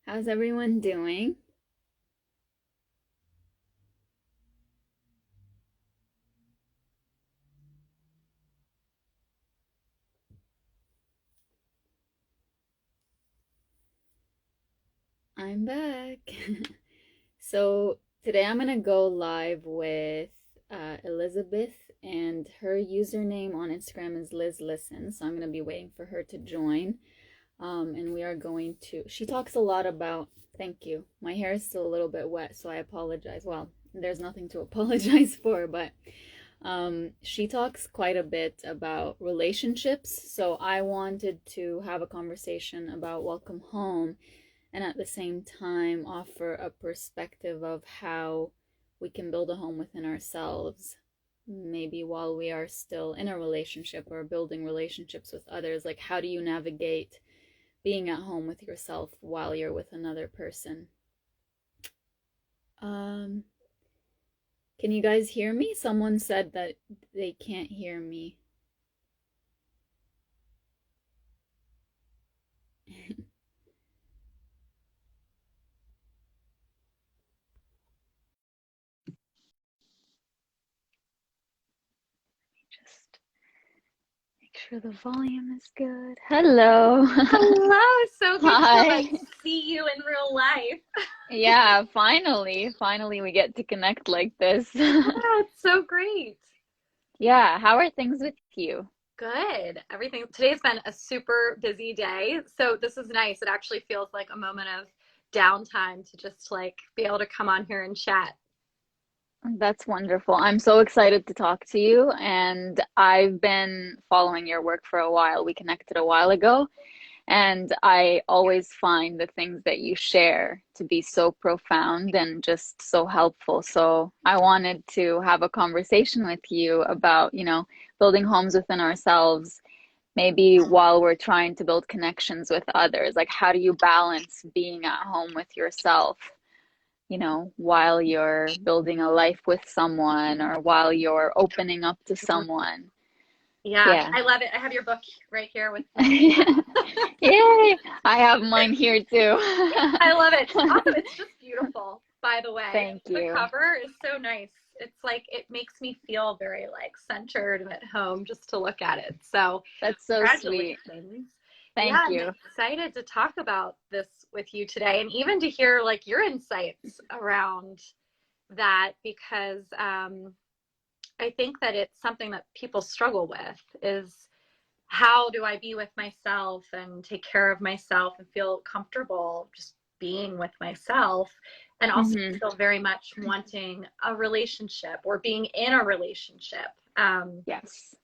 How's everyone doing? I'm back. So today I'm gonna go live with Elizabeth, and her username on Instagram is Liz Listen. So I'm gonna be waiting for her to join. And we are going to. She talks a lot about. Thank you. My hair is still a little bit wet, so I apologize. Well, there's nothing to apologize for, but she talks quite a bit about relationships. So I wanted to have a conversation about Welcome Home and at the same time offer a perspective of how we can build a home within ourselves, maybe while we are still in a relationship or building relationships with others. Like, how do you navigate being at home with yourself while you're with another person? um can you guys hear me? Someone said that they can't hear me. Just make sure the volume is good. Hello. Hello, so good to Hi. see you in real life. Yeah, finally we get to connect like this. Yeah, it's so great. Yeah, how are things with you? Good. Everything today's been a super busy day, so this is nice. It actually feels like a moment of downtime to just like be able to come on here and chat. That's wonderful. I'm so excited to talk to you, and I've been following your work for a while. We connected a while ago, and I always find the things that you share to be so profound and just so helpful. So I wanted to have a conversation with you about, building homes within ourselves, maybe while we're trying to build connections with others. Like, how do you balance being at home with yourself, while you're building a life with someone or while you're opening up to someone? Yeah, Yeah. I love it. I have your book right here with me. Yay! I have mine here too. I love it. Also, it's just beautiful, by the way. Thank The you. cover is so nice. It's like it makes me feel very like centered and at home just to look at it. So, That's so sweet. congratulations. Yeah, Thank I'm you. excited to talk about this with you today and even to hear like your insights around that because I think that it's something that people struggle with is how do I be with myself and take care of myself and feel comfortable just being with myself and also Hmm. still very much wanting a relationship or being in a relationship. Yes.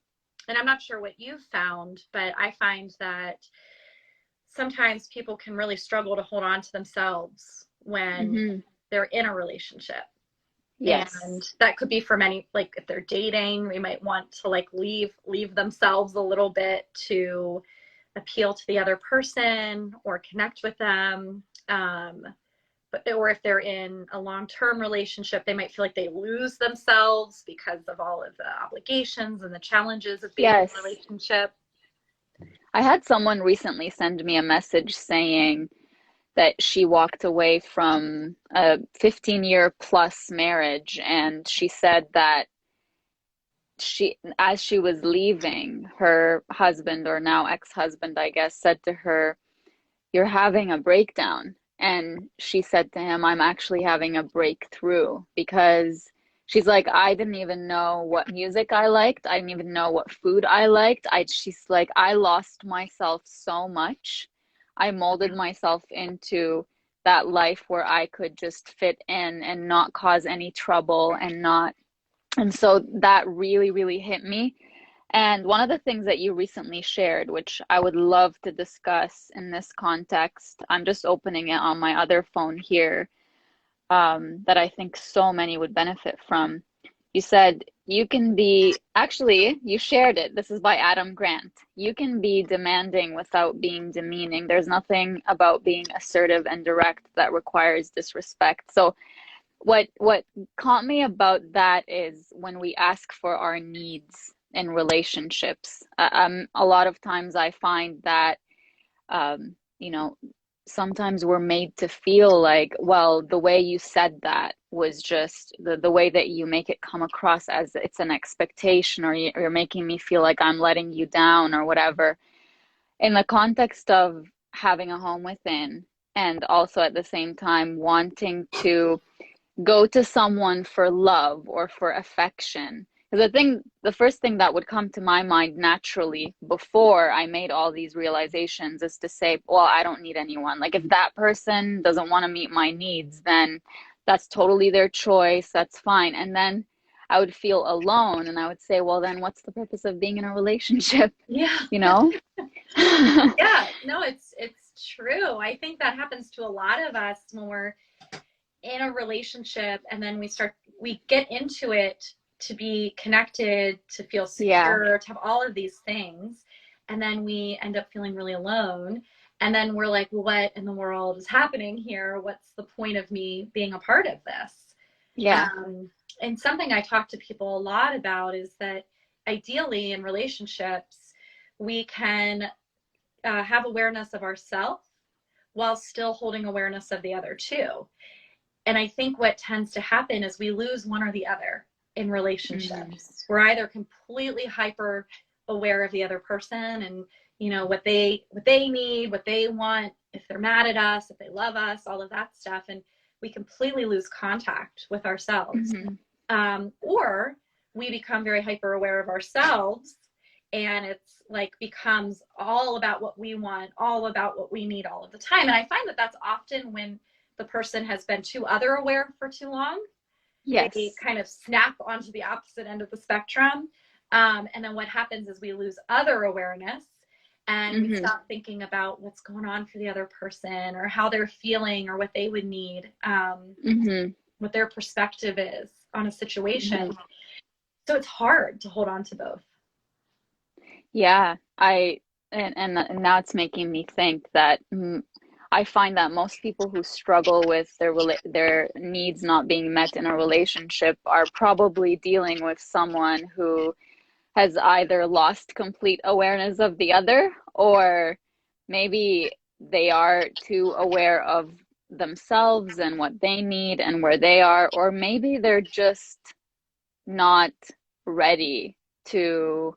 And I'm not sure what you've found, but I find that sometimes people can really struggle to hold on to themselves when Hmm. they're in a relationship. And Yes. that could be for many, like if they're dating, they might want to like leave themselves a little bit to appeal to the other person or connect with them. Or if they're in a long-term relationship, they might feel like they lose themselves because of all of the obligations and the challenges of being in a Yes. relationship. I had someone recently send me a message saying that she walked away from a 15-year plus marriage, and she said that as she was leaving, her husband, or now ex-husband, I guess, said to her, "You're having a breakdown." And she said to him, "I'm actually having a breakthrough," because she's like, "I didn't even know what music I liked. I didn't even know what food I liked. She's like, I lost myself so much. I molded myself into that life where I could just fit in and not cause any trouble and not." And so that really, really hit me. And one of the things that you recently shared, which I would love to discuss in this context, I'm just opening it on my other phone here, that I think so many would benefit from. You said you can be, actually, you shared it. This is by Adam Grant. You can be demanding without being demeaning. There's nothing about being assertive and direct that requires disrespect. So what caught me about that is when we ask for our needs in relationships. A lot of times I find that, um, you know, sometimes we're made to feel like, well, the way you said that was just the way that you make it come across as it's an expectation, or you're making me feel like I'm letting you down or whatever. In the context of having a home within, and also at the same time wanting to go to someone for love or for affection. Because the first thing that would come to my mind naturally before I made all these realizations is to say, well, I don't need anyone. Like, if that person doesn't want to meet my needs, then that's totally their choice. That's fine. And then I would feel alone and I would say, well, then what's the purpose of being in a relationship? Yeah. You know? Yeah, no, it's true. I think that happens to a lot of us when we're in a relationship, and then we get into it to be connected, to feel Yeah. secure, to have all of these things, and then we end up feeling really alone. And then we're like, what in the world is happening here? What's the point of me being a part of this? Yeah. And something I talk to people a lot about is that ideally in relationships, we can have awareness of ourselves while still holding awareness of the other too. And I think what tends to happen is we lose one or the other in Mm-hmm. relationships. We're either completely hyper aware of the other person and what they need, what they want, if they're mad at us, if they love us, all of that stuff, and we completely lose contact with ourselves. Mm-hmm. Or we become very hyper aware of ourselves, and it's like becomes all about what we want, all about what we need all of the time. And I find that that's often when the person has been too other aware for too long. They Yes. kind of snap onto the opposite end of the spectrum. And then what happens is we lose other awareness, and we Mm-hmm. stop thinking about what's going on for the other person or how they're feeling or what they would need, Mm-hmm. what their perspective is on a situation. Mm-hmm. So it's hard to hold on to both. Yeah, and now it's making me think that I find that most people who struggle with their needs not being met in a relationship are probably dealing with someone who has either lost complete awareness of the other, or maybe they are too aware of themselves and what they need and where they are, or maybe they're just not ready to,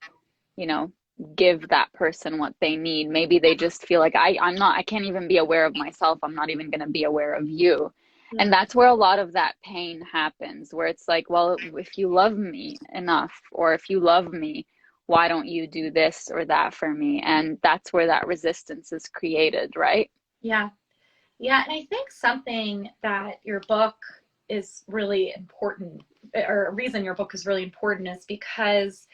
you know, give that person what they need. Maybe they just feel like I can't even be aware of myself. I'm not even going to be aware of you. And Mm. that's where a lot of that pain happens, where it's like, well, if you love me enough, or if you love me, why don't you do this or that for me? And that's where that resistance is created, right? Yeah. Yeah. And I think something that your book is really important, or a reason your book is really important, is because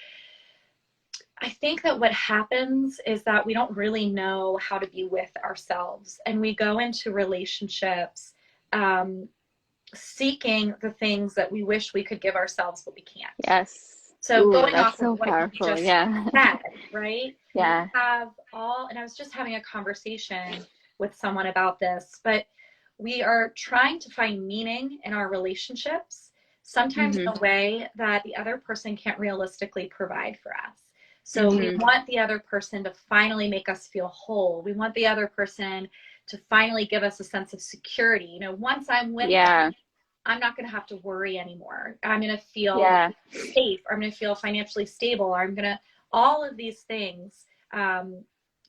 I think that what happens is that we don't really know how to be with ourselves, and we go into relationships um, seeking the things that we wish we could give ourselves, but we can't. Yes. So Ooh, going that's off of so what you powerful. just Yeah. said, right? We Yeah. have all, and I was just having a conversation with someone about this, but we are trying to find meaning in our relationships, sometimes in Mm-hmm. a way that the other person can't realistically provide for us. So we Mm-hmm. want the other person to finally make us feel whole. We want the other person to finally give us a sense of security. Once I'm with them, Yeah. I'm not going to have to worry anymore. I'm going to feel Yeah. safe. I'm going to feel financially stable. I'm going to, all of these things,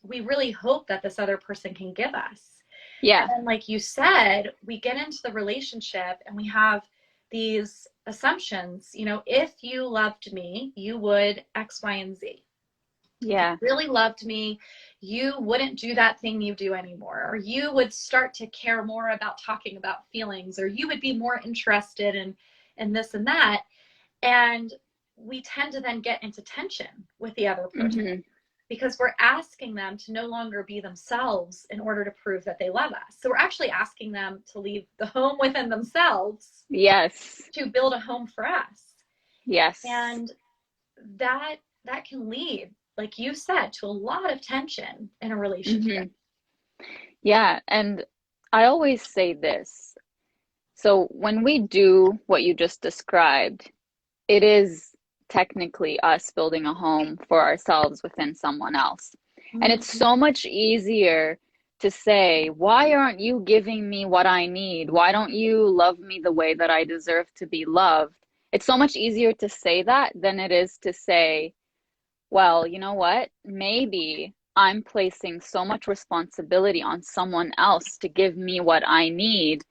we really hope that this other person can give us. And Yeah. then, like you said, we get into the relationship and we have these assumptions. If you loved me, you would X, Y, and Z. If you Yeah. really loved me, you wouldn't do that thing you do anymore, or you would start to care more about talking about feelings, or you would be more interested in this and that. And we tend to then get into tension with the other person Mm-hmm. because we're asking them to no longer be themselves in order to prove that they love us. So we're actually asking them to leave the home within themselves Yes. to build a home for us. Yes. And that that can lead, like you said, to a lot of tension in a relationship. Mm-hmm. Yeah. And I always say this. So when we do what you just described, it is technically us building a home for ourselves within someone else. And it's Mm-hmm. so much easier to say, why aren't you giving me what I need? Why don't you love me the way that I deserve to be loved? It's so much easier to say that than it is to say, well, you know what? Maybe I'm placing so much responsibility on someone else to give me what I need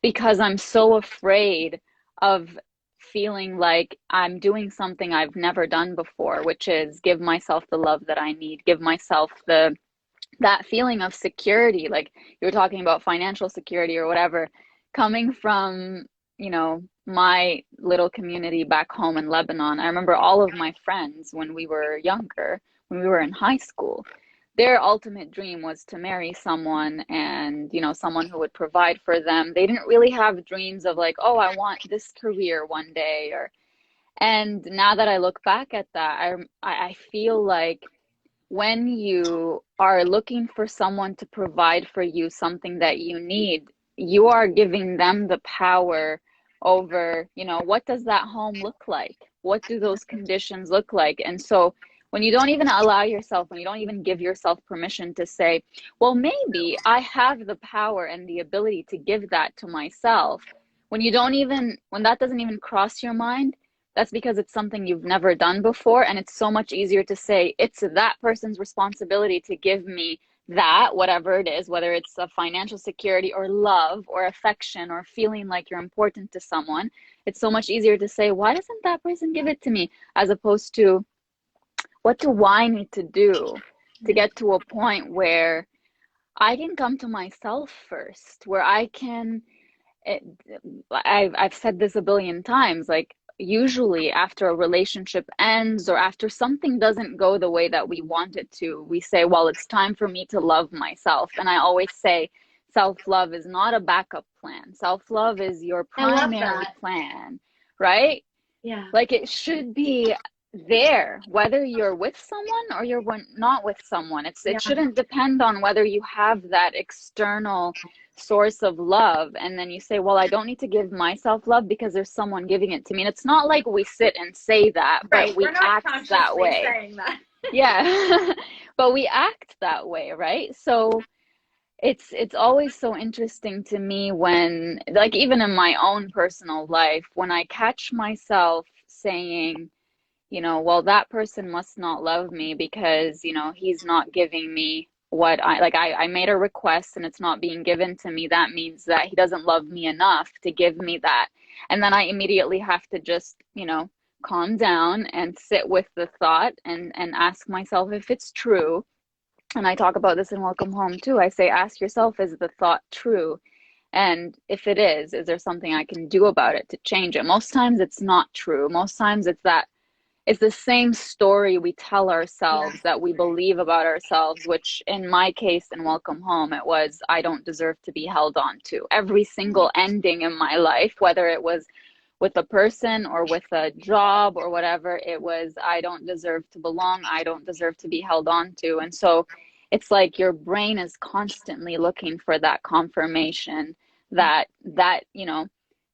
because I'm so afraid of feeling like I'm doing something I've never done before, which is give myself the love that I need, give myself the that feeling of security, like you were talking about financial security or whatever, coming from, my little community back home in Lebanon. I remember all of my friends when we were younger, when we were in high school, their ultimate dream was to marry someone and, someone who would provide for them. They didn't really have dreams of like, oh, I want this career one day or and now that I look back at that, I feel like when you are looking for someone to provide for you something that you need, you are giving them the power over, what does that home look like? What do those conditions look like? And so when you don't even allow yourself, when you don't even give yourself permission to say, well, maybe I have the power and the ability to give that to myself, when that doesn't even cross your mind, that's because it's something you've never done before. And it's so much easier to say it's that person's responsibility to give me that, whatever it is, whether it's a financial security or love or affection or feeling like you're important to someone. It's so much easier to say, why doesn't that person give it to me? As opposed to, what do I need to do to get to a point where I can come to myself first, where I can it, I've said this a billion times, like usually after a relationship ends or after something doesn't go the way that we want it to, we say, well, it's time for me to love myself. And I always say, self-love is not a backup plan. Self-love is your I love primary that. plan, right? Yeah. Like it should be there, whether you're with someone or you're not with someone. It Yeah. shouldn't depend on whether you have that external source of love and then you say, well, I don't need to give myself love because there's someone giving it to me. And it's not like we sit and say that, but Right. We're we not act that consciously way. saying that. Yeah. But we act that way, right? So it's always so interesting to me when, like, even in my own personal life, when I catch myself saying, well, that person must not love me because, he's not giving me what I made a request and it's not being given to me. That means that he doesn't love me enough to give me that. And then I immediately have to just, calm down and sit with the thought and ask myself if it's true. And I talk about this in Welcome Home too. I say, ask yourself, is the thought true? And if it is there something I can do about it to change it? Most times it's not true. Most times it's the same story we tell Yeah. ourselves that we believe about ourselves, which in my case in Welcome Home, it was, I don't deserve to be held on to. Every single ending in my life, whether it was with a person or with a job or whatever, it was, I don't deserve to belong. I don't deserve to be held on to. And so it's like your brain is constantly looking for that confirmation that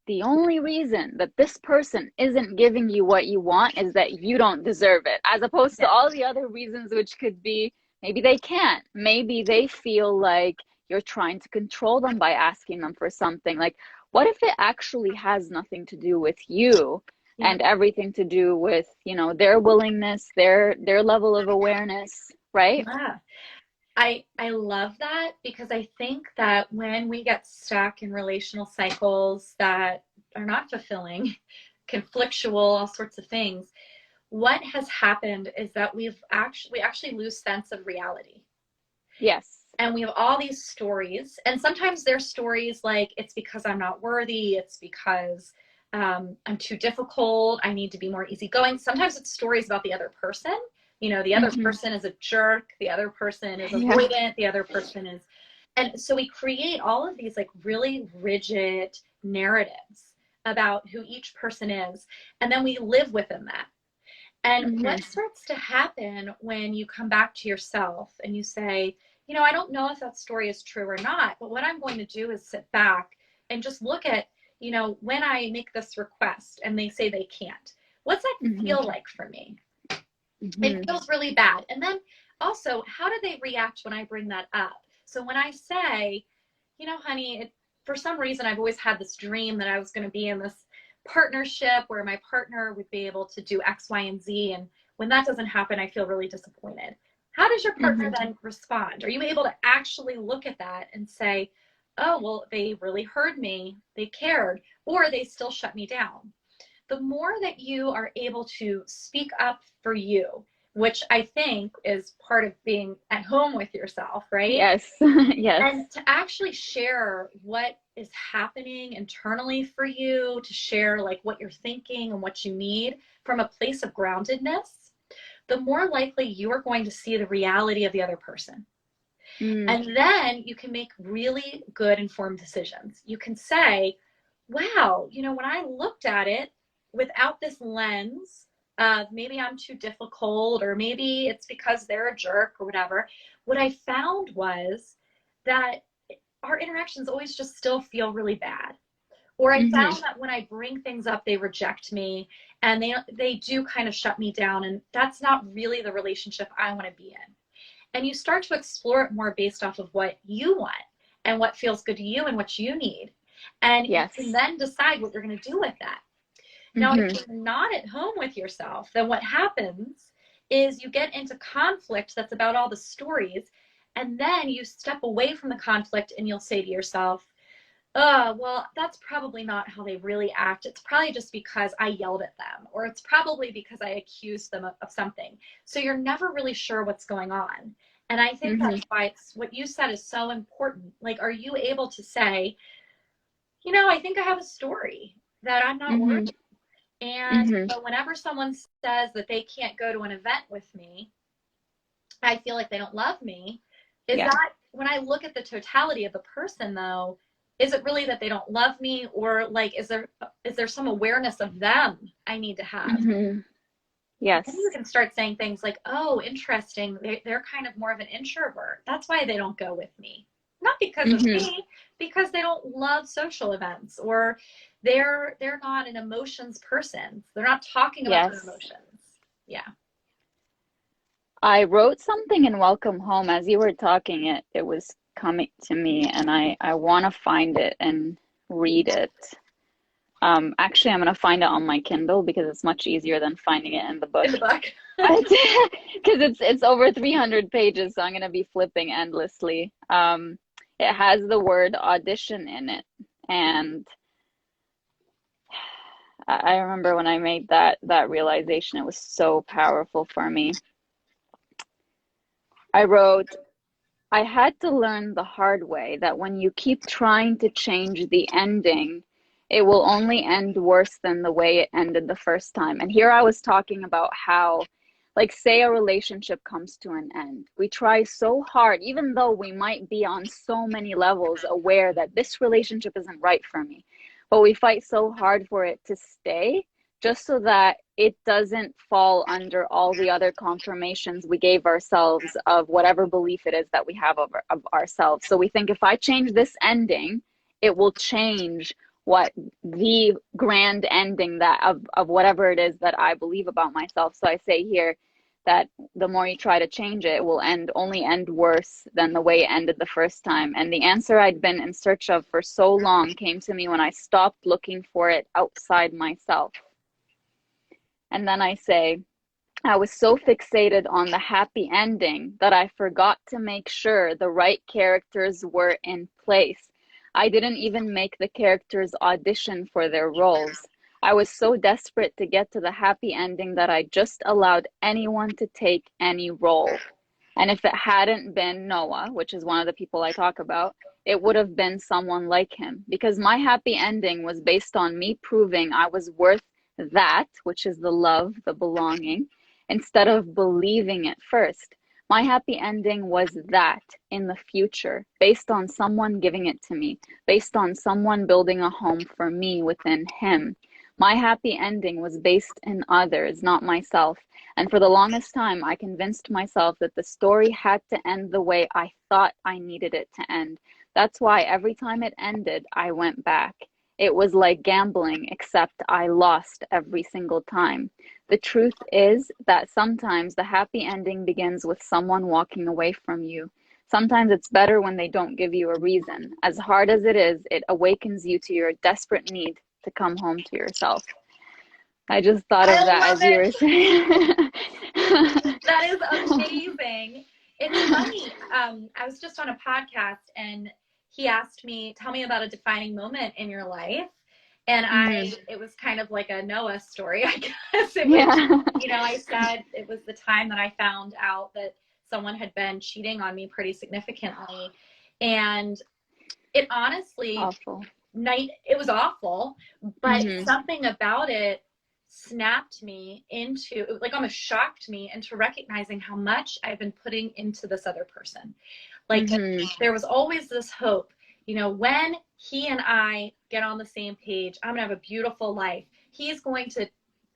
the only reason that this person isn't giving you what you want is that you don't deserve it, as opposed to Yeah. all the other reasons, which could be maybe they can't, maybe they feel like you're trying to control them by asking them for something. Like, what if it actually has nothing to do with you Yeah. and everything to do with, their willingness, their level of awareness, right? Yeah. I love that because I think that when we get stuck in relational cycles that are not fulfilling, conflictual, all sorts of things, what has happened is that we actually lose sense of reality. Yes. And we have all these stories, and sometimes they're stories like, it's because I'm not worthy, it's because I'm too difficult, I need to be more easygoing. Sometimes it's stories about the other person. The other Hmm. person is a jerk, the other person is Yeah. avoidant, the other person is. And so we create all of these like really rigid narratives about who each person is, and then we live within that. And Hmm. what starts to happen when you come back to yourself and you say, I don't know if that story is true or not, but what I'm going to do is sit back and just look at, when I make this request and they say they can't, what's that Hmm. feel like for me? It Hmm. feels really bad. And then also, how do they react when I bring that up? So when I say, honey, for some reason, I've always had this dream that I was going to be in this partnership where my partner would be able to do X, Y, and Z. And when that doesn't happen, I feel really disappointed. How does your partner Hmm. then respond? Are you able to actually look at that and say, oh, well, they really heard me, they cared, or they still shut me down? The more that you are able to speak up for you, which I think is part of being at home with yourself, right? Yes. Yes. And to actually share what is happening internally for you, to share like what you're thinking and what you need from a place of groundedness, the more likely you are going to see the reality of the other person. Mm. And then you can make really good informed decisions. You can say, wow, when I looked at it without this lens of maybe I'm too difficult, or maybe it's because they're a jerk or whatever, what I found was that our interactions always just still feel really bad. Or I Hmm. found that when I bring things up, they reject me, and they do kind of shut me down. And that's not really the relationship I want to be in. And you start to explore it more based off of what you want and what feels good to you and what you need. And you can Yes. then decide what you're going to do with that. Now, if Hmm. you're not at home with yourself, then what happens is you get into conflict that's about all the stories. And then you step away from the conflict and you'll say to yourself, oh, well, that's probably not how they really act. It's probably just because I yelled at them, or it's probably because I accused them of something. So you're never really sure what's going on. And I think Hmm. that's why what you said is so important. Like, are you able to say, I think I have a story that I'm not worthy. Hmm. And Hmm. so whenever someone says that they can't go to an event with me, I feel like they don't love me. Is Yeah. that when I look at the totality of the person though, is it really that they don't love me, or like is there some awareness of them I need to have? Hmm. Then you Yes. can start saying things like, oh, interesting. They're kind of more of an introvert. That's why they don't go with me. Not because of Hmm. me, because they don't love social events, or they're not an emotions person. They're not talking about their Yes. emotions. Yeah. I wrote something in Welcome Home as you were talking it was coming to me and I want to find it and read it. Actually, I'm gonna find it on my Kindle because it's much easier than finding it in the In book. the book. But because it's over 300 pages, so I'm gonna be flipping endlessly. It has the word audition in it, and I remember when I made that realization, it was so powerful for me. I wrote, I had to learn the hard way that when you keep trying to change the ending, it will only end worse than the way it ended the first time. And here I was talking about how, like, say a relationship comes to an end. We try so hard, even though we might be on so many levels aware that this relationship isn't right for me, but we fight so hard for it to stay just so that it doesn't fall under all the other confirmations we gave ourselves of whatever belief it is that we have of ourselves. So we think if I change this ending, it will change what the grand ending that of whatever it is that I believe about myself. So I say here that the more you try to change it, it will only end worse than the way it ended the first time. And the answer I'd been in search of for so long came to me when I stopped looking for it outside myself. And then I say, I was so fixated on the happy ending that I forgot to make sure the right characters were in place. I didn't even make the characters audition for their roles. I was so desperate to get to the happy ending that I just allowed anyone to take any role. And if it hadn't been Noah, which is one of the people I talk about, it would have been someone like him because my happy ending was based on me proving I was worth that, which is the love, the belonging, instead of believing it first. My happy ending was that in the future, based on someone giving it to me, based on someone building a home for me within him. My happy ending was based in others, not myself. And for the longest time, I convinced myself that the story had to end the way I thought I needed it to end. That's why every time it ended, I went back. It was like gambling, except I lost every single time. The truth is that sometimes the happy ending begins with someone walking away from you, Sometimes it's better when they don't give you a reason. As hard as it is, it awakens you to your desperate need to come home to yourself. I just thought of I that love as you were it. saying. That is amazing. It's funny. I was just on a podcast and he asked me, tell me about a defining moment in your life. And Hmm. it was kind of like a Noah story, I guess. It was, Yeah. I said it was the time that I found out that someone had been cheating on me pretty significantly. And it honestly, Awful. it was awful, but Hmm. something about it snapped me into, like, almost shocked me into recognizing how much I've been putting into this other person. Like, Hmm. there was always this hope, when he and I get on the same page, I'm gonna have a beautiful life. He's going to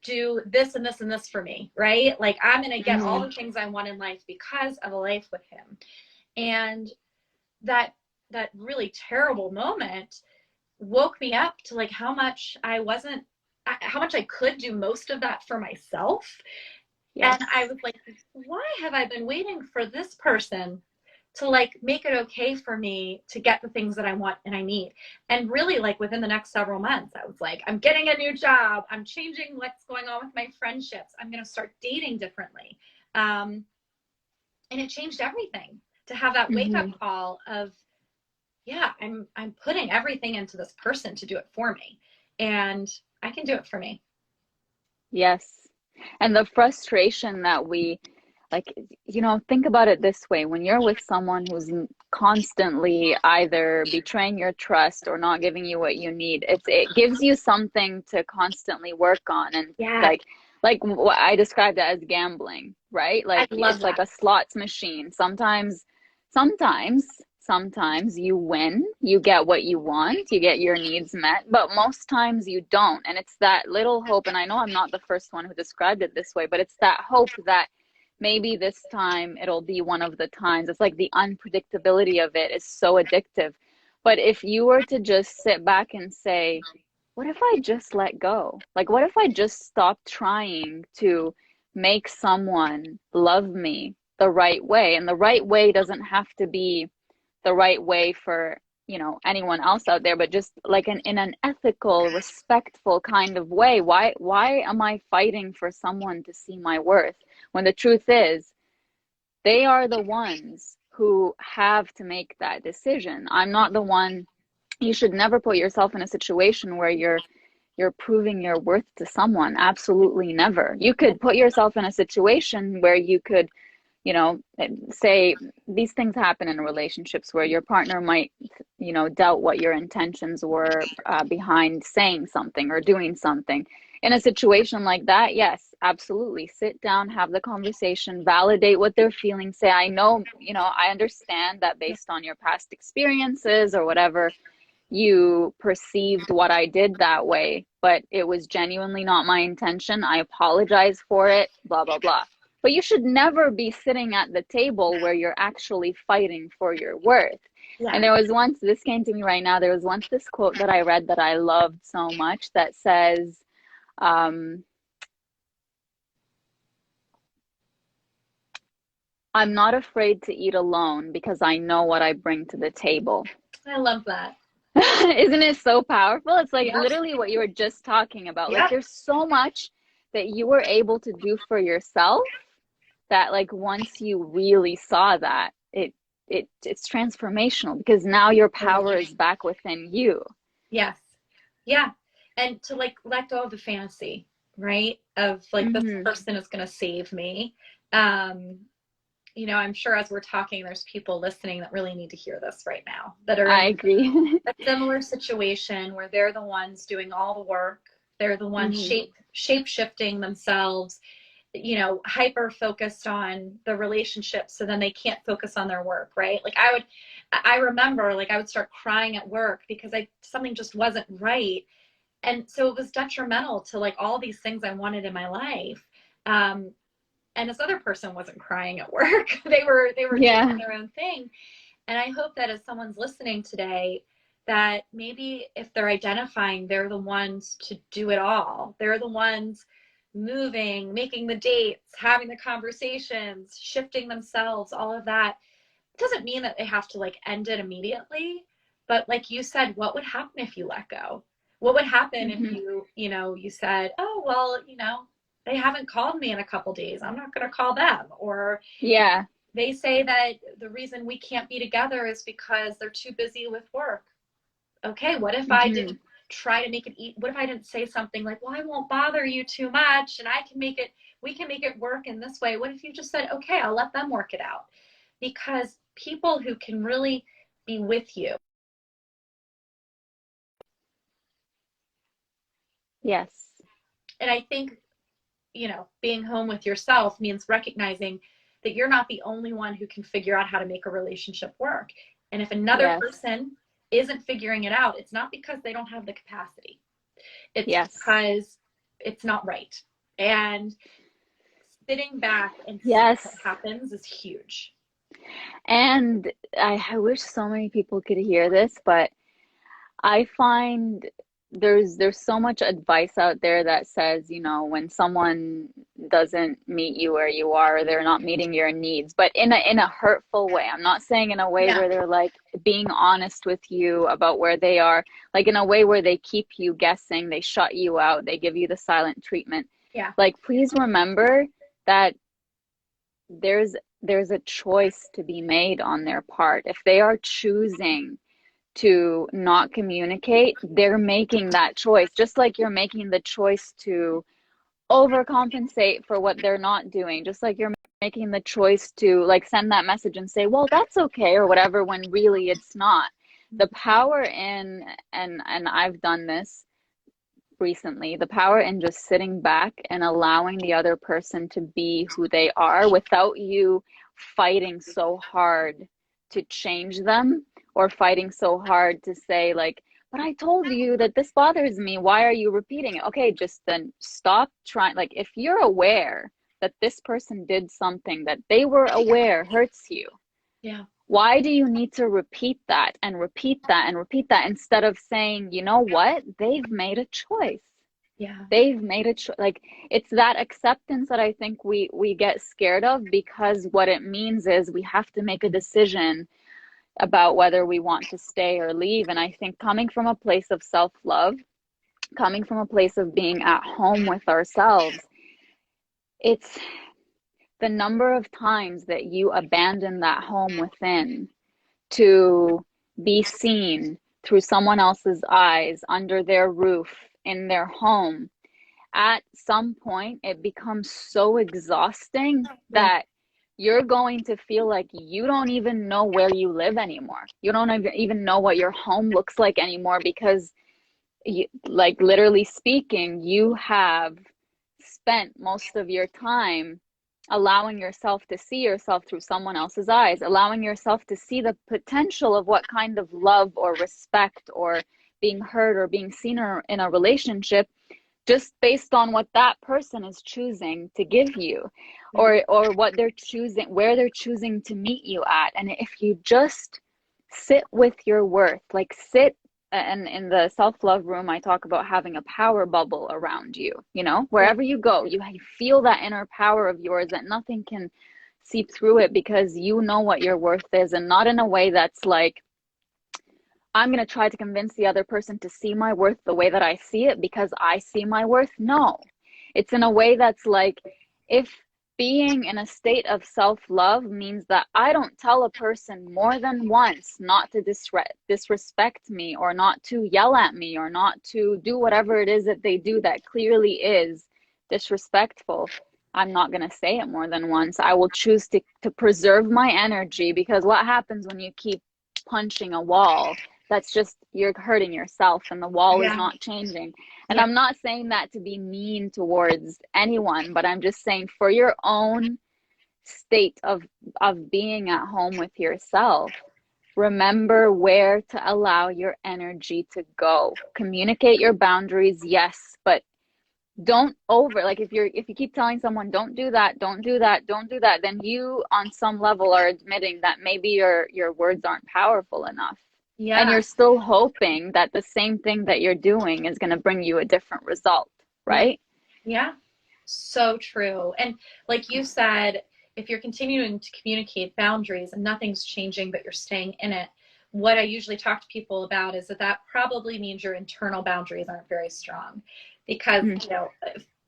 do this and this and this for me, right? Like, I'm gonna get all Hmm. the things I want in life because of a life with him. And that that really terrible moment woke me up to, like, how much I could do most of that for myself. Yes. And I was like, why have I been waiting for this person to, like, make it okay for me to get the things that I want and I need? And really, like, within the next several months, I was like, I'm getting a new job. I'm changing what's going on with my friendships. I'm going to start dating differently. And it changed everything to have that wake up Hmm. call of, yeah, I'm putting everything into this person to do it for me, and I can do it for me. Yes. And the frustration that like, think about it this way. When you're with someone who's constantly either betraying your trust or not giving you what you need, it gives you something to constantly work on. And Yeah, like what I described it as gambling, right? I Like love it's like that. a slots machine. Sometimes you win, you get what you want, you get your needs met, but most times you don't. And it's that little hope. And I know I'm not the first one who described it this way, but it's that hope that maybe this time it'll be one of the times. It's like the unpredictability of it is so addictive. But if you were to just sit back and say, what if I just let go? Like, what if I just stopped trying to make someone love me the right way? And the right way doesn't have to be the right way for, anyone else out there, but just like in an ethical, respectful kind of way. Why am I fighting for someone to see my worth when the truth is they are the ones who have to make that decision? I'm not the one. You should never put yourself in a situation where you're proving your worth to someone. Absolutely never. You could put yourself in a situation where you could, say these things happen in relationships where your partner might, doubt what your intentions were behind saying something or doing something. In a situation like that, yes, absolutely. Sit down, have the conversation, validate what they're feeling. Say, I know, I understand that based on your past experiences or whatever, you perceived what I did that way, but it was genuinely not my intention. I apologize for it, blah, blah, blah. But you should never be sitting at the table where you're actually fighting for your worth. Yeah, And there was once, this came to me right now, there was once this quote that I read that I loved so much that says, um, I'm not afraid to eat alone because I know what I bring to the table. I love that. Isn't it so powerful? It's like Yep, literally what you were just talking about. Like yep. there's so much that you were able to do for yourself that like once you really saw that, it's transformational because now your power is back within you. Yes, yeah. And to, like, let go of the fantasy, right? Of, like, this Hmm. person is going to save me. Um, I'm sure as we're talking, there's people listening that really need to hear this right now, that are in I agree. a similar situation where they're the ones doing all the work. They're the ones Hmm. shape shifting themselves, hyper focused on the relationship. So then they can't focus on their work, right? Like, I remember, like, I would start crying at work because something just wasn't right. And so it was detrimental to, like, all these things I wanted in my life. Um, and this other person wasn't crying at work. They were doing Yeah. their own thing. And I hope that as someone's listening today, that maybe if they're identifying they're the ones to do it all, they're the ones moving, making the dates, having the conversations, shifting themselves, all of that, doesn't mean that they have to like end it immediately, but like you said, what would happen if you let go? What would happen if Hmm. you said, oh, well, they haven't called me in a couple days. I'm not going to call them. Or Yeah. they say that the reason we can't be together is because they're too busy with work. Okay, what if I Hmm. didn't try to make it what if I didn't say something like, well, I won't bother you too much and we can make it work in this way? What if you just said, okay, I'll let them work it out? Because people who can really be with you, Yes. and I think, being home with yourself means recognizing that you're not the only one who can figure out how to make a relationship work. And if another Yes. person isn't figuring it out, it's not because they don't have the capacity. It's Yes. because it's not right. And sitting back and seeing Yes. what happens is huge. And I wish so many people could hear this, but I find there's so much advice out there that says, when someone doesn't meet you where you are, they're not meeting your needs, but in a hurtful way. I'm not saying in a way Yeah. where they're like being honest with you about where they are, like in a way where they keep you guessing, they shut you out, they give you the silent treatment. Yeah. Like, please remember that there's a choice to be made on their part. If they are choosing to not communicate, they're making that choice, just like you're making the choice to overcompensate for what they're not doing, just like you're making the choice to like send that message and say, well, that's okay, or whatever, when really it's not. The power in, and I've done this recently, the power in just sitting back and allowing the other person to be who they are without you fighting so hard to change them, or fighting so hard to say like, but I told you that this bothers me, why are you repeating it? Okay, just then stop trying. Like, if you're aware that this person did something that they were aware hurts you, Yeah. why do you need to repeat that and repeat that and repeat that, instead of saying, you know what, they've made a choice. Yeah. They've made it, like, it's that acceptance that I think we get scared of, because what it means is we have to make a decision about whether we want to stay or leave. And I think coming from a place of self-love, coming from a place of being at home with ourselves, it's the number of times that you abandon that home within to be seen through someone else's eyes, under their roof, in their home. At some point, it becomes so exhausting Yeah. that you're going to feel like you don't even know where you live anymore. You don't even know what your home looks like anymore, because you, like, literally speaking, you have spent most of your time allowing yourself to see yourself through someone else's eyes, allowing yourself to see the potential of what kind of love or respect or being heard or being seen in a relationship, just based on what that person is choosing to give you, or what they're choosing, where they're choosing to meet you at. And if you just sit with your worth, like sit, and in the self-love room I talk about having a power bubble around you, Yeah. wherever you go, you feel that inner power of yours, that nothing can seep through it, because you know what your worth is. And not in a way that's like, I'm going to try to convince the other person to see my worth the way that I see it because I see my worth. No, it's in a way that's like, if being in a state of self-love means that I don't tell a person more than once not to disrespect me, or not to yell at me, or not to do whatever it is that they do that clearly is disrespectful, I'm not going to say it more than once. I will choose to preserve my energy, because what happens when you keep punching a wall? That's just, you're hurting yourself, and the wall is Yeah. not changing. And Yeah. I'm not saying that to be mean towards anyone, but I'm just saying, for your own state of being at home with yourself, remember where to allow your energy to go. Communicate your boundaries, yes, but don't over, like, if you keep telling someone don't do that, don't do that, don't do that, then you on some level are admitting that maybe your words aren't powerful enough, and Yeah. you're still hoping that the same thing that you're doing is going to bring you a different result, Yeah. right? Yeah. So true. And like you said, if you're continuing to communicate boundaries and nothing's changing, but you're staying in it, what I usually talk to people about is that that probably means your internal boundaries aren't very strong. Because, Mm. you know,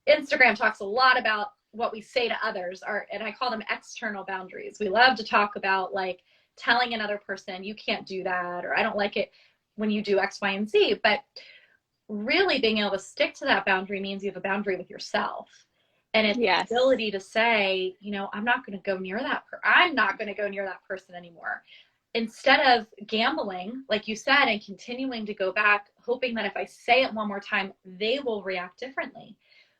Instagram talks a lot about what we say to others, and I call them external boundaries. We love to talk about like telling another person, you can't do that, or I don't like it when you do X, Y, and Z. But really being able to stick to that boundary means you have a boundary with yourself. And it's the Yes. ability to say, you know, I'm not going to go near that. I'm not going to go near that person anymore. Instead of gambling, like you said, and continuing to go back, hoping that if I say it one more time, they will react differently.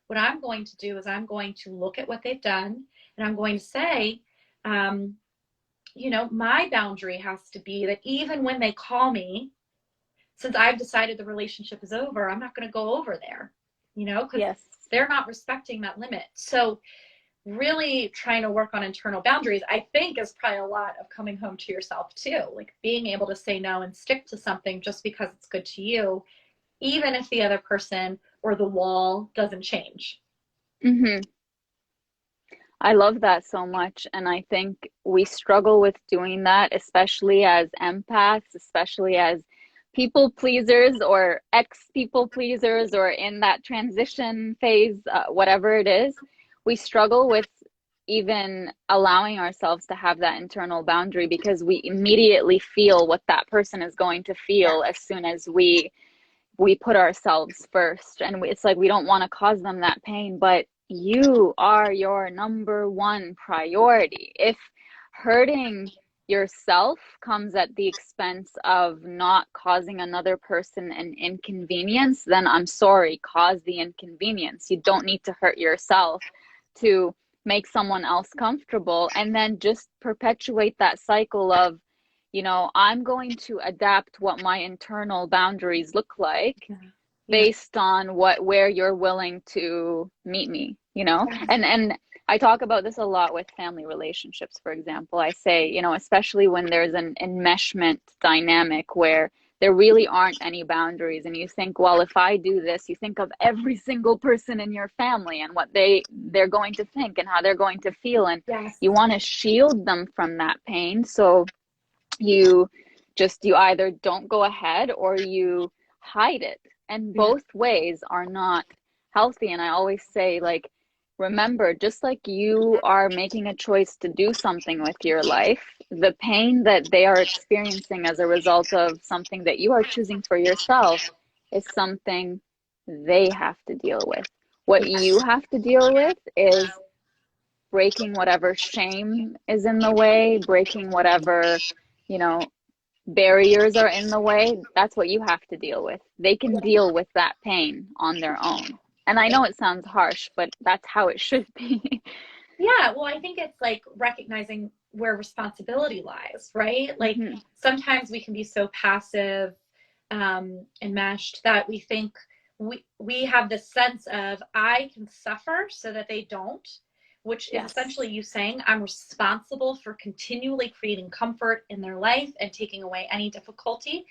What I'm going to do is I'm going to look at what they've done, and I'm going to say, um, you know, my boundary has to be that even when they call me, since I've decided the relationship is over, I'm not going to go over there, you know, because Yes. they're not respecting that limit. So really trying to work on internal boundaries, I think, is probably a lot of coming home to yourself too, like being able to say no and stick to something just because it's good to you, even if the other person or the wall doesn't change. Hmm. I love that so much. And I think we struggle with doing that, especially as empaths, especially as people pleasers or ex people pleasers or in that transition phase, whatever it is. We struggle with even allowing ourselves to have that internal boundary because we immediately feel what that person is going to Yeah. feel as soon as we put ourselves first, and it's like we don't want to cause them that pain, but you are your number one priority. If hurting yourself comes at the expense of not causing another person an inconvenience, then I'm sorry, cause the inconvenience. You don't need to hurt yourself to make someone else comfortable, and then just perpetuate that cycle of, I'm going to adapt what my internal boundaries look like Yeah. based on where you're willing to meet me, Yeah. and I talk about this a lot with family relationships. For example, I say, especially when there's an enmeshment dynamic where there really aren't any boundaries, and you think, well, if I do this, you think of every single person in your family and what they're going to think and how they're going to feel, and Yes. you want to shield them from that pain. So you you either don't go ahead or you hide it, and Yeah. both ways are not healthy. And I always say, like, remember, just like you are making a choice to do something with your life, the pain that they are experiencing as a result of something that you are choosing for yourself is something they have to deal with. What you have to deal with is breaking whatever shame is in the way, breaking whatever, you know, barriers are in the way. That's what you have to deal with. They can deal with that pain on their own. And I know it sounds harsh, but that's how it should be. Yeah, well, I think it's like recognizing where responsibility lies, right? Like Hmm. sometimes we can be so passive and meshed that we think we have this sense of I can suffer so that they don't, which is Yes. essentially you saying I'm responsible for continually creating comfort in their life and taking away any difficulty.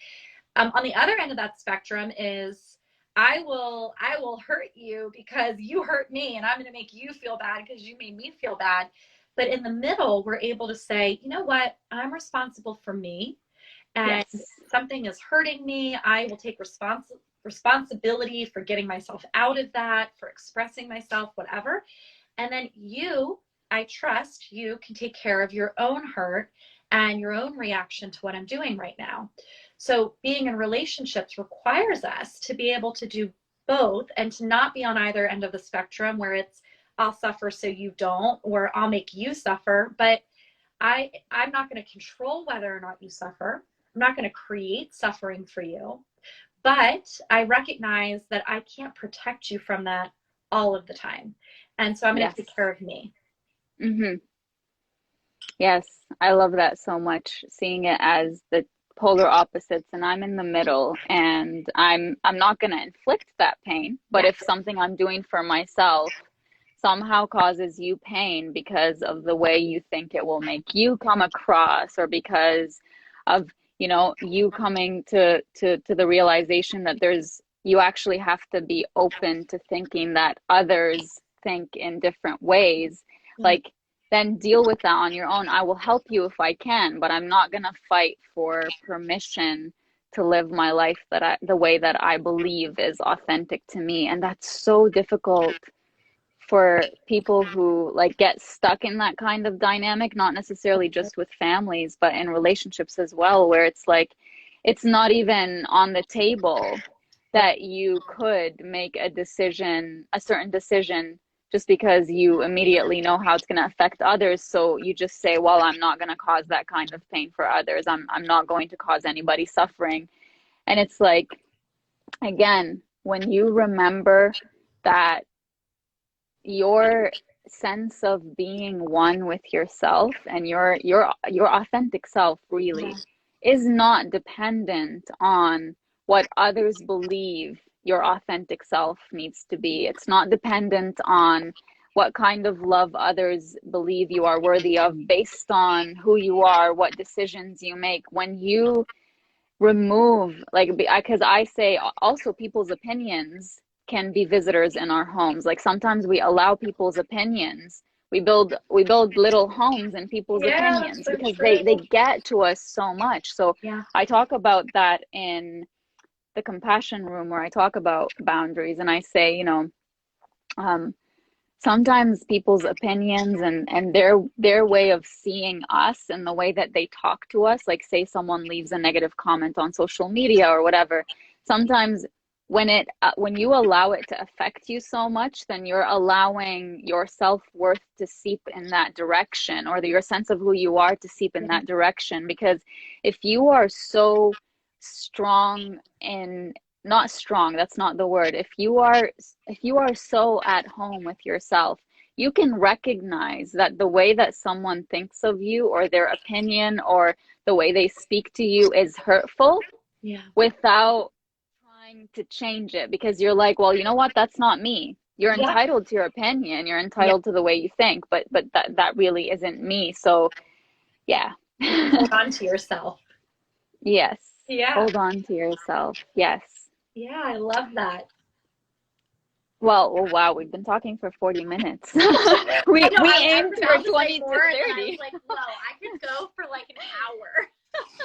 On the other end of that spectrum is I will hurt you because you hurt me, and I'm going to make you feel bad because you made me feel bad. But in the middle, we're able to say, you know what? I'm responsible for me, and if Yes. something is hurting me, I will take responsibility for getting myself out of that, for expressing myself, whatever. And then you, I trust you can take care of your own hurt and your own reaction to what I'm doing right now. So being in relationships requires us to be able to do both and to not be on either end of the spectrum where it's I'll suffer so you don't, or I'll make you suffer. But I'm not going to control whether or not you suffer. I'm not going to create suffering for you. But I recognize that I can't protect you from that all of the time. And so I'm going to Yes. take care of me. Hmm. Yes. I love that so much, seeing it as the polar opposites, and I'm in the middle, and I'm not going to inflict that pain, but Yeah. if something I'm doing for myself somehow causes you pain because of the way you think it will make you come across, or because of, you coming to the realization that you actually have to be open to thinking that others think in different ways. Yeah. Like, then deal with that on your own. I will help you if I can, but I'm not going to fight for permission to live my life the way that I believe is authentic to me. And that's so difficult for people who like get stuck in that kind of dynamic, not necessarily just with families, but in relationships as well, where it's like it's not even on the table that you could make a decision, a certain decision, just because you immediately know how it's going to affect others. So you just say, well, I'm not going to cause that kind of pain for others. I'm not going to cause anybody suffering. And it's like, again, when you remember that your sense of being one with yourself and your authentic self Yeah. really is not dependent on what others believe your authentic self needs to be. It's not dependent on what kind of love others believe you are worthy of based on who you are, what decisions you make. When you remove, like, because I say also people's opinions can be visitors in our homes. Like sometimes we allow people's opinions. We build little homes in people's Yeah, that's opinions so because true. they get to us so much. So Yeah. I talk about that in the compassion room where I talk about boundaries, and I say, um, sometimes people's opinions and their way of seeing us and the way that they talk to us, like say someone leaves a negative comment on social media or whatever, sometimes when you allow it to affect you so much, then you're allowing your self-worth to seep in that direction, or your sense of who you are to seep in Yeah. that direction. Because if you are so strong in, not strong, that's not the word, if you are so at home with yourself, you can recognize that the way that someone thinks of you or their opinion or the way they speak to you is hurtful Yeah. without trying to change it, because you're like, well, you know what, that's not me. You're Yeah. entitled to your opinion, you're Yeah. entitled to the way you think, but that really isn't me. So yeah. Hold on to yourself. Yes, Yeah. hold on to yourself. Yes. Yeah, I love that. Well, oh wow, we've been talking for 40 minutes. I we know, we I was aimed for about to say 20 to more, and then I was 30. like, whoa, I could go for like an hour.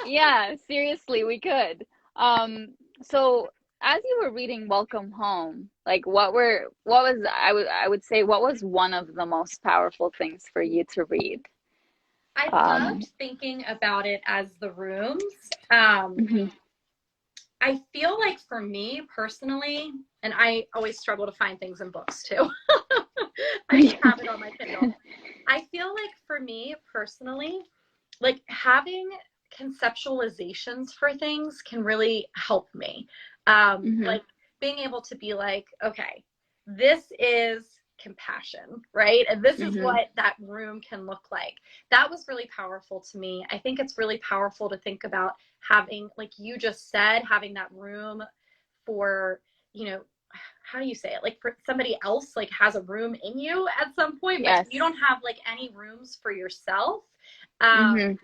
Yeah, seriously, we could. Um, so as you were reading Welcome Home, like I would say what was one of the most powerful things for you to read? I Um, loved thinking about it as the rooms. Um, mhm. I feel like for me personally, and I always struggle to find things in books too. I just have it on my Kindle. I feel like for me personally, like having conceptualizations for things can really help me. Mhm. Like being able to be like, okay, this is compassion, right? And this is Mhm. what that room can look like. That was really powerful to me. I think it's really powerful to think about having, like you just said, having that room for, you know, how do you say it? Like for somebody else, like has a room in you at some point, but Yes. you don't have like any rooms for yourself. Um, Mhm.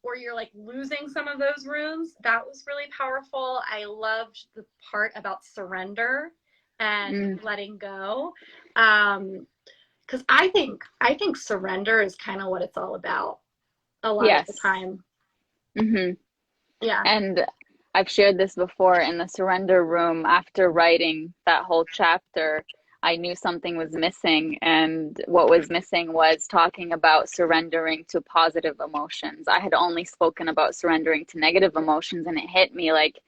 or you're like losing some of those rooms. That was really powerful. I loved the part about surrender and Mm. letting go. Because I think surrender is kind of what it's all about a lot of the Yes. time. Mhm. Yeah. And I've shared this before in the surrender room. After writing that whole chapter, I knew something was missing. And what was missing was talking about surrendering to positive emotions. I had only spoken about surrendering to negative emotions, and it hit me like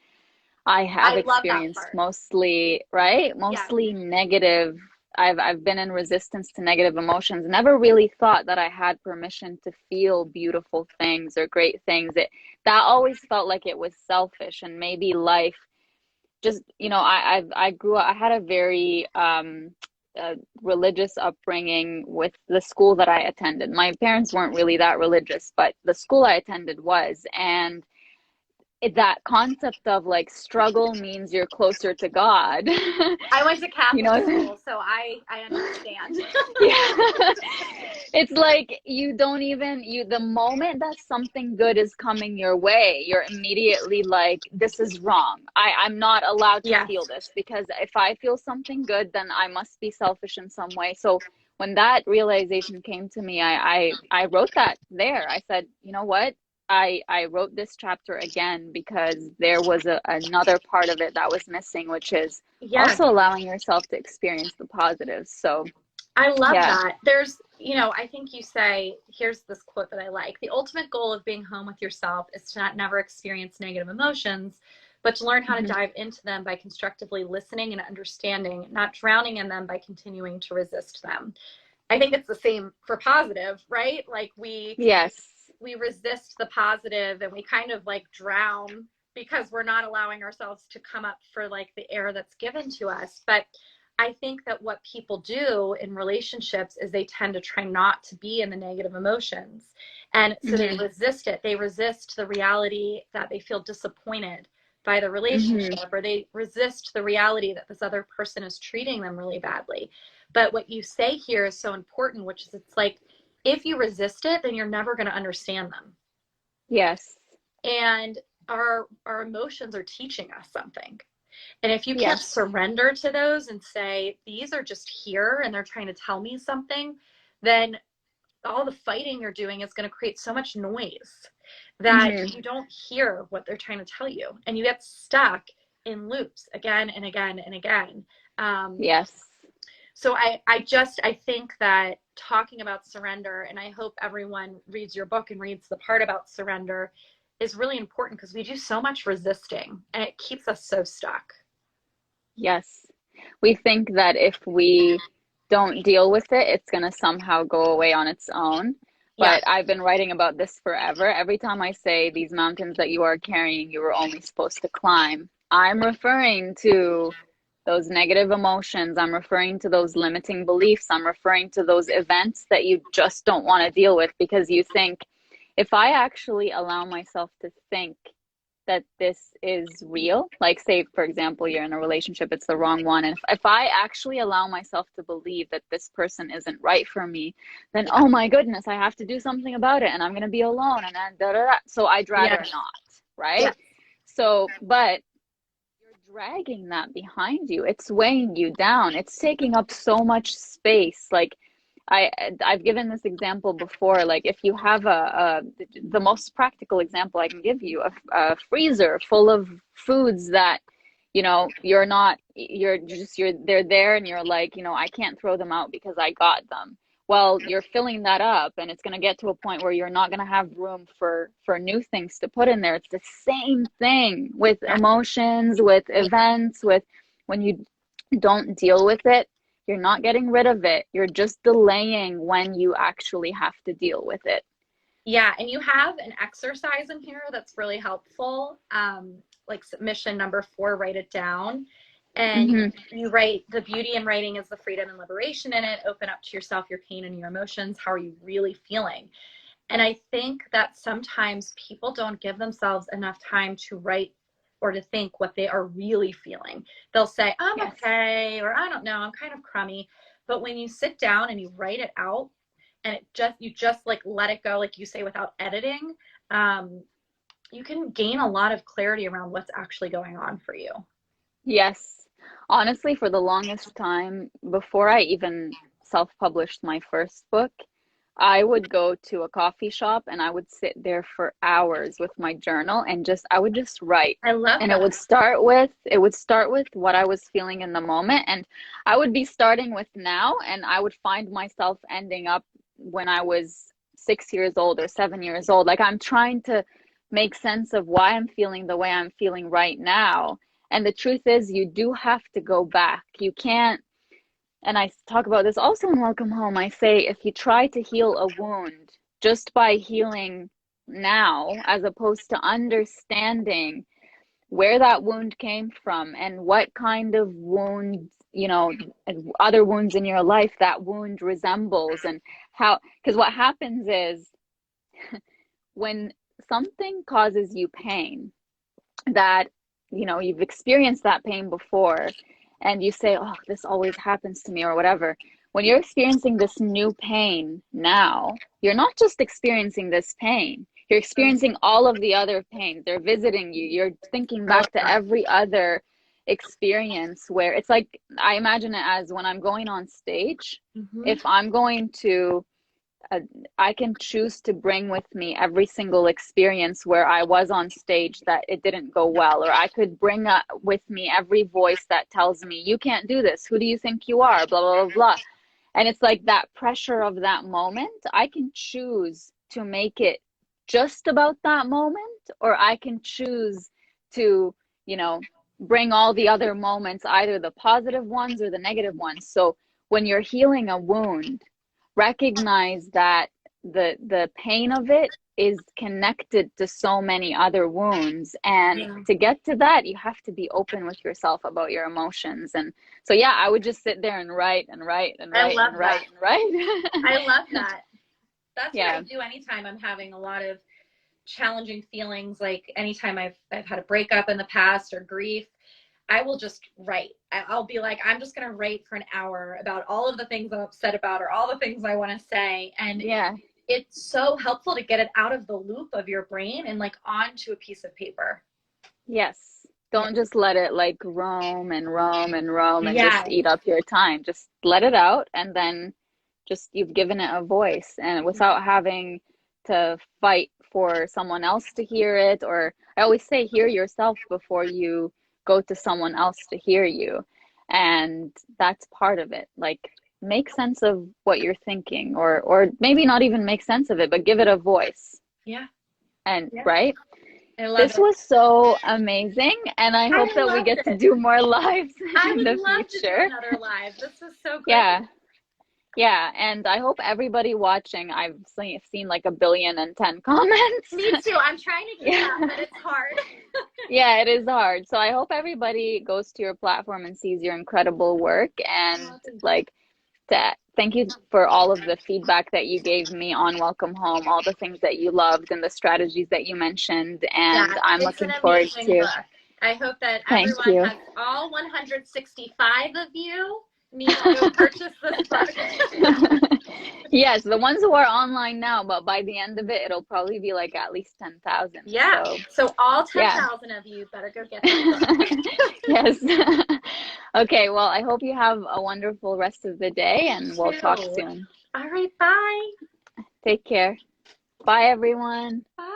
I have I love that experienced part. mostly, right? Yes. Mostly negative. I've been in resistance to negative emotions. Never really thought that I had permission to feel beautiful things or great things. That always felt like it was selfish, and maybe life just, I grew up, I had a very religious upbringing with the school that I attended. My parents weren't really that religious, but the school I attended was, and that concept of like struggle means you're closer to God. I went to you Catholic know school, so I understand. yeah. It's like you don't even you the moment that something good is coming your way, you're immediately like, this is wrong. I'm not allowed to Yes. feel this, because if I feel something good, then I must be selfish in some way. So when that realization came to me, I wrote that there. I said, you know what? I wrote this chapter again because there was another part of it that was missing, which is Yes, also allowing yourself to experience the positives. So, I love yeah. that. There's, I think you say, here's this quote that I like. The ultimate goal of being home with yourself is to not never experience negative emotions, but to learn how to Hmm. dive into them by constructively listening and understanding, not drowning in them by continuing to resist them. I think it's the same for positive, right? Like Yes. we resist the positive and we kind of like drown because we're not allowing ourselves to come up for like the air that's given to us. But I think that what people do in relationships is they tend to try not to be in the negative emotions. And so they Hmm. resist it. They resist the reality that they feel disappointed by the Hmm. relationship, or they resist the reality that this other person is treating them really badly. But what you say here is so important, which is it's like, if you resist it, then you're never going to understand them. Yes. And our emotions are teaching us something. And if you can't Yes. surrender to those and say, these are just here and they're trying to tell me something, then all the fighting you're doing is going to create so much noise that Hmm. you don't hear what they're trying to tell you. And you get stuck in loops again and again and again. Um, Yes. so I think that talking about surrender, and I hope everyone reads your book and reads the part about surrender, is really important because we do so much resisting and it keeps us so stuck. Yes. We think that if we don't deal with it, it's going to somehow go away on its own. Yeah. But I've been writing about this forever. Every time I say these mountains that you are carrying, you were only supposed to climb, I'm referring to those negative emotions. I'm referring to those limiting beliefs. I'm referring to those events that you just don't want to deal with because you think, if I actually allow myself to think that this is real, like say for example you're in a relationship, it's the wrong one, and if I actually allow myself to believe that this person isn't right for me, then Yeah. oh my goodness, I have to do something about it and I'm going to be alone and then da, da, da. So I'd rather Yes. not, right? Yes. So but you're dragging that behind you. It's weighing you down. It's taking up so much space. Like I I've given this example before. Like if you have the most practical example I can give you, a freezer full of foods that you're not you're they're there and you're like, I can't throw them out because I got them. Well, you're filling that up and it's going to get to a point where you're not going to have room for new things to put in there. It's the same thing with Yeah. emotions, with events, with when you don't deal with it, you're not getting rid of it. You're just delaying when you actually have to deal with it. Yeah, and you have an exercise in here that's really helpful. Like submission number 4, write it down. And Hmm. you write, the beauty in writing is the freedom and liberation in it. Open up to yourself, your pain and your emotions. How are you really feeling? And I think that sometimes people don't give themselves enough time to write or to think what they are really feeling. They'll say, I'm Yes. okay, or I don't know, I'm kind of crummy. But when you sit down and you write it out, and you just like let it go, like you say, without editing, um, you can gain a lot of clarity around what's actually going on for you. Yes. Honestly, for the longest time, before I even self-published my first book, I would go to a coffee shop and I would sit there for hours with my journal and I would just write. I love And that. it would start with what I was feeling in the moment. And I would be starting with now, and I would find myself ending up when I was 6 years old or 7 years old. Like I'm trying to make sense of why I'm feeling the way I'm feeling right now. And the truth is, you do have to go back. You can't, and I talk about this also in Welcome Home. I say if you try to heal a wound just by healing now, as opposed to understanding where that wound came from and what kind of wound, and other wounds in your life that wound resembles, and how, because what happens is when something causes you pain that you've experienced that pain before and you say, oh, this always happens to me or whatever, when you're experiencing this new pain now, you're not just experiencing this pain, you're experiencing all of the other pains. They're visiting you. You're thinking I love back to that. every other experience where it's like, I imagine it as when I'm going on stage, Mm-hmm. if I'm going to uh, I can choose to bring with me every single experience where I was on stage that it didn't go well, or I could bring with me every voice that tells me, you can't do this. Who do you think you are? Blah, blah, blah, blah. And it's like that pressure of that moment. I can choose to make it just about that moment, or I can choose to, you know, bring all the other moments, either the positive ones or the negative ones. So when you're healing a wound, recognize that the pain of it is connected to so many other wounds, and Yeah. to get to that you have to be open with yourself about your emotions. And so yeah, I would just sit there and write and write and I write love and that. write and write. I love that. That's what I Yeah, do anytime I'm having a lot of challenging feelings, like anytime I've had a breakup in the past or grief. I will just write. I'll be like, I'm just going to write for an hour about all of the things I'm upset about or all the things I want to say. And yeah, it's so helpful to get it out of the loop of your brain and like onto a piece of paper. yes. Yeah. Don't just let it like roam and roam and roam and just Yes. eat up your time. Just let it out, and then just you've given it a voice, and without having to fight for someone else to hear it. Or I always say, hear yourself before you go to someone else to hear you. And that's part of it. Like, make sense of what you're thinking, or maybe not even make sense of it, but give it a voice. Yeah. And Yeah. right, I love this it. was so amazing, and I hope I that we loved get to it. do more lives I in would the love to do future. another live. This was so Yeah. great. Yeah, and I hope everybody watching, I've seen like 1,010,000,010 comments. Me too. I'm trying to keep Yeah. up, but it's hard. Yeah, it is hard. So I hope everybody goes to your platform and sees your incredible work, and Oh, thank you. like, thank you for all of the feedback that you gave me on Welcome Home, all the things that you loved and the strategies that you mentioned, Yeah, and I'm it's an looking forward amazing to. book. I hope that Thank everyone you. has, all 165 of you need to go purchase this book. Yes, the ones who are online now, but by the end of it, it'll probably be like at least 10,000. Yeah, So, so all yeah. 10,000 of you better go get that book. Yes. Okay, well, I hope you have a wonderful rest of the day, You and we'll talk too. soon. All right, bye. Take care. Bye, everyone. Bye.